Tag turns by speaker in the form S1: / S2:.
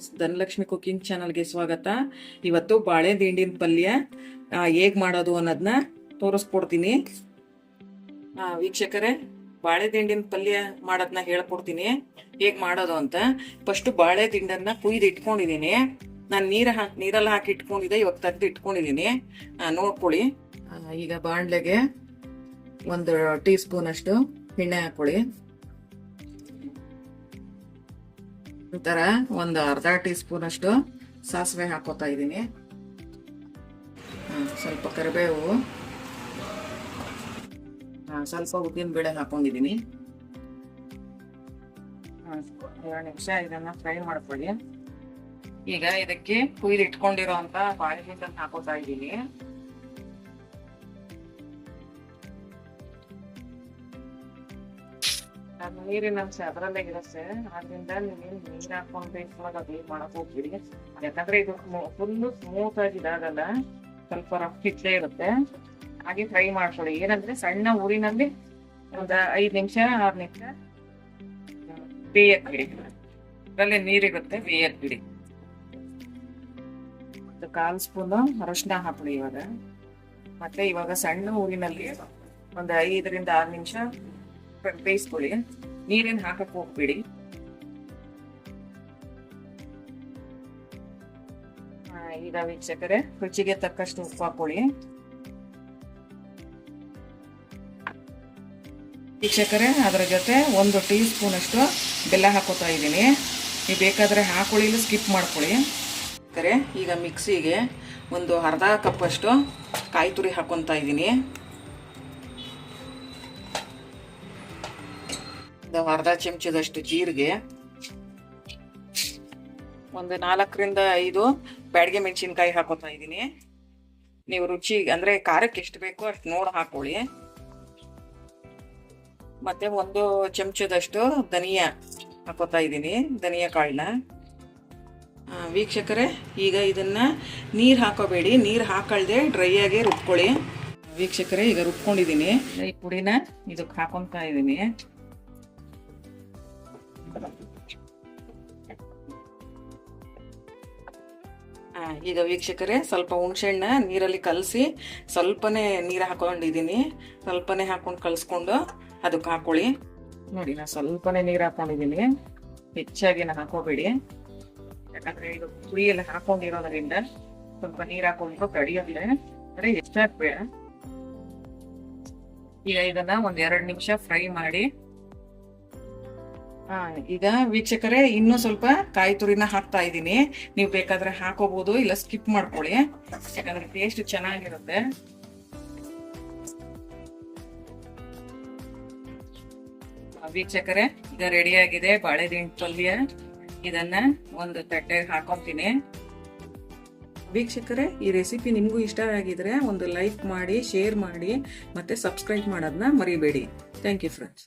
S1: Friends, Dhanalakshmi cooking ಚಾನಲ್ಗೆ ಸ್ವಾಗತ. ಇವತ್ತು ಬಾಳೆ ದಿಂಡಿನ ಪಲ್ಯ ಹೇಗೆ ಮಾಡೋದು ಅನ್ನೋದನ್ನ ತೋರಿಸ್ಕೊಡ್ತೀನಿ. ವೀಕ್ಷಕರೇ, ಬಾಳೆ ದಿಂಡಿನ ಪಲ್ಯ ಮಾಡೋದನ್ನ ಹೇಳ್ಕೊಡ್ತೀನಿ ಹೇಗೆ ಮಾಡೋದು ಅಂತ. ಫಸ್ಟ್ ಬಾಳೆ ದಿಂಡನ್ನ ಕುಯ್ದು ಇಟ್ಕೊಂಡಿದ್ದೀನಿ. ನಾನು ನೀರಲ್ಲಿ ಹಾಕಿ ಇಟ್ಕೊಂಡಿದ್ದೆ, ಇವಾಗ ತೆಗೆದು ಇಟ್ಕೊಂಡಿದ್ದೀನಿ. ನೋಡ್ಕೊಳ್ಳಿ. ಈಗ ಬಾಣಲೆಗೆ 1 ಟೀ ಸ್ಪೂನ್ ಅಷ್ಟು ಎಣ್ಣೆ ಹಾಕೊಳ್ಳಿ. ನಂತರ 1/2 ಟೀ ಸ್ಪೂನ್ ಅಷ್ಟು ಸಾಸಿವೆ ಹಾಕೋತಾ ಇದ್ದೀನಿ. ಸ್ವಲ್ಪ ಕರಿಬೇವು, ಸ್ವಲ್ಪ ಉದ್ದಿನ ಬೇಳೆ ಹಾಕೊಂಡಿದ್ದೀನಿ. 2 ನಿಮಿಷ ಇದನ್ನ ಫ್ರೈ ಮಾಡ್ಕೊಳ್ಳಿ. ಈಗ ಇದಕ್ಕೆ ಕುಯ್ದು ಇಟ್ಕೊಂಡಿರೋ ಅಂತ ಬಾಳೆ ದಿಂಡನ್ನ ಹಾಕೋತಾ ಇದ್ದೀನಿ. ನೀರಿನ ಅಂಶ ಅದರಲ್ಲೇ ಇರುತ್ತೆ, ಆದ್ರಿಂದ ನೀವೇನು ನೀರ್ ಹಾಕೊಂಡು ಅದು ಮಾಡಕ್ ಹೋಗ್ಬಿಡಿ. ಯಾಕಂದ್ರೆ ಇದು ಫುಲ್ಲು ಸ್ಮೂತ್ ಆಗಿ ಇದಾಗಲ್ಲ, ಸ್ವಲ್ಪ ರಫ್ ಇಟ್ಲೇ ಇರುತ್ತೆ. ಹಾಗೆ ಫ್ರೈ ಮಾಡ್ಕೊಳ್ಳಿ. ಏನಂದ್ರೆ ಸಣ್ಣ ಊರಿನಲ್ಲಿ 5 ನಿಮಿಷ 6 ನಿಮಿಷ ಬೇಯಕ್ ಬಿಡಿ. ಅದರಲ್ಲೇ ನೀರಿರುತ್ತೆ, ಬೇಯಕ್ ಬಿಡಿ. 1/4 ಸ್ಪೂನ್ ಅರಶಿನ ಹಾಕೊಳ್ಳಿ ಇವಾಗ. ಮತ್ತೆ ಇವಾಗ ಸಣ್ಣ ಊರಿನಲ್ಲಿ 5 ರಿಂದ 6 ನಿಮಿಷ ಬೇಯಿಸ್ಕೊಳ್ಳಿ. ನೀರೇನು ಹಾಕಕ್ ಹೋಗ್ಬೇಡಿ. ಈಗ ವೀಕ್ಷಕರೇ, ರುಚಿಗೆ ತಕ್ಕಷ್ಟು ಉಪ್ಪು ಹಾಕೊಳ್ಳಿ. ವೀಕ್ಷಕರೇ, ಅದರ ಜೊತೆ 1 ಟೀ ಸ್ಪೂನ್ ಅಷ್ಟು ಬೆಲ್ಲ ಹಾಕೋತಾ ಇದ್ದೀನಿ. ನೀವು ಬೇಕಾದ್ರೆ ಹಾಕೊಳ್ಳಿ, ಇಲ್ಲ ಸ್ಕಿಪ್ ಮಾಡ್ಕೊಳ್ಳಿ. ಈಗ ಮಿಕ್ಸಿಗೆ 1/2 ಕಪ್ ಅಷ್ಟು ಕಾಯಿ ತುರಿ ಹಾಕೊತಾ ಇದ್ದೀನಿ. 1/2 ಚಮಚದಷ್ಟು ಜೀರಿಗೆ, 4 ರಿಂದ 5 ಬ್ಯಾಡಗೆ ಮೆಣಸಿನ್ಕಾಯಿ ಹಾಕೋತಾ ಇದ್ದೀನಿ. ನೀವು ರುಚಿ ಅಂದ್ರೆ ಖಾರಕ್ಕೆ ಎಷ್ಟು ಬೇಕೋ ಅಷ್ಟು ನೋಡಿ ಹಾಕೊಳ್ಳಿ. ಮತ್ತೆ 1 ಚಮಚದಷ್ಟು ಧನಿಯಾ ಹಾಕೋತಾ ಇದ್ದೀನಿ, ಧನಿಯಾ ಕಾಳನ್ನ. ವೀಕ್ಷಕರೇ, ಈಗ ಇದನ್ನ ನೀರು ಹಾಕೋಬೇಡಿ, ನೀರು ಹಾಕಳ್ದೆ ಡ್ರೈ ಆಗಿ ರುಬ್ಕೊಳ್ಳಿ. ವೀಕ್ಷಕರೇ, ಈಗ ರುಬ್ಕೊಂಡಿದ್ದೀನಿ. ಈ ಪುಡಿನ ಇದಕ್ಕೆ ಹಾಕೊತಾ ಇದ್ದೀನಿ. ಈಗ ವೀಕ್ಷಕರೇ, ಸ್ವಲ್ಪ ಹುಣಸೆಹಣ್ಣ ನೀರಲ್ಲಿ ಕಲಸಿ ಸ್ವಲ್ಪನೇ ನೀರು ಹಾಕೊಂಡಿದ್ದೀನಿ. ಸ್ವಲ್ಪನೇ ಹಾಕೊಂಡು ಕಲಿಸ್ಕೊಂಡು ಅದಕ್ಕೆ ಹಾಕೊಳ್ಳಿ. ನೋಡಿ, ನಾನು ಸ್ವಲ್ಪನೇ ನೀರು ಹಾಕೊಂಡಿದ್ದೀನಿ, ಹೆಚ್ಚಾಗಿ ಹಾಕೋಬೇಡಿ. ಯಾಕಂದ್ರೆ ಇದು ಪುಡಿಯೆಲ್ಲ ಹಾಕೊಂಡಿರೋದ್ರಿಂದ ಸ್ವಲ್ಪ ನೀರು ಹಾಕೊಂಡು ಕಡಿಯೋದಿಲ್ಲ, ಅಂದ್ರೆ ಹೆಚ್ಚಾಗ್ಬೇಡ. ಈಗ ಇದನ್ನ 1-2 ನಿಮಿಷ ಫ್ರೈ ಮಾಡಿ. ಈಗ ವೀಕ್ಷಕರೇ, ಇನ್ನೂ ಸ್ವಲ್ಪ ಕಾಯಿ ತುರಿನ ಹಾಕ್ತಾ ಇದ್ದೀನಿ. ನೀವು ಬೇಕಾದ್ರೆ ಹಾಕೋಬಹುದು, ಇಲ್ಲ ಸ್ಕಿಪ್ ಮಾಡ್ಕೊಳ್ಳಿ, ಯಾಕಂದ್ರೆ ಟೇಸ್ಟ್ ಚೆನ್ನಾಗಿರುತ್ತೆ. ವೀಕ್ಷಕರೇ, ಈಗ ರೆಡಿ ಆಗಿದೆ ಬಾಳೆ ದಿಂಡು ಪಲ್ಯ. ಇದನ್ನ ಒಂದು ತಟ್ಟೆಗೆ ಹಾಕೊಂತೀನಿ. ವೀಕ್ಷಕರೇ, ಈ ರೆಸಿಪಿ ನಿಮಗೂ ಇಷ್ಟ ಆಗಿದ್ರೆ ಒಂದು ಲೈಕ್ ಮಾಡಿ, ಶೇರ್ ಮಾಡಿ, ಮತ್ತೆ ಸಬ್ಸ್ಕ್ರೈಬ್ ಮಾಡೋದನ್ನ ಮರಿಬೇಡಿ. Thank you friends.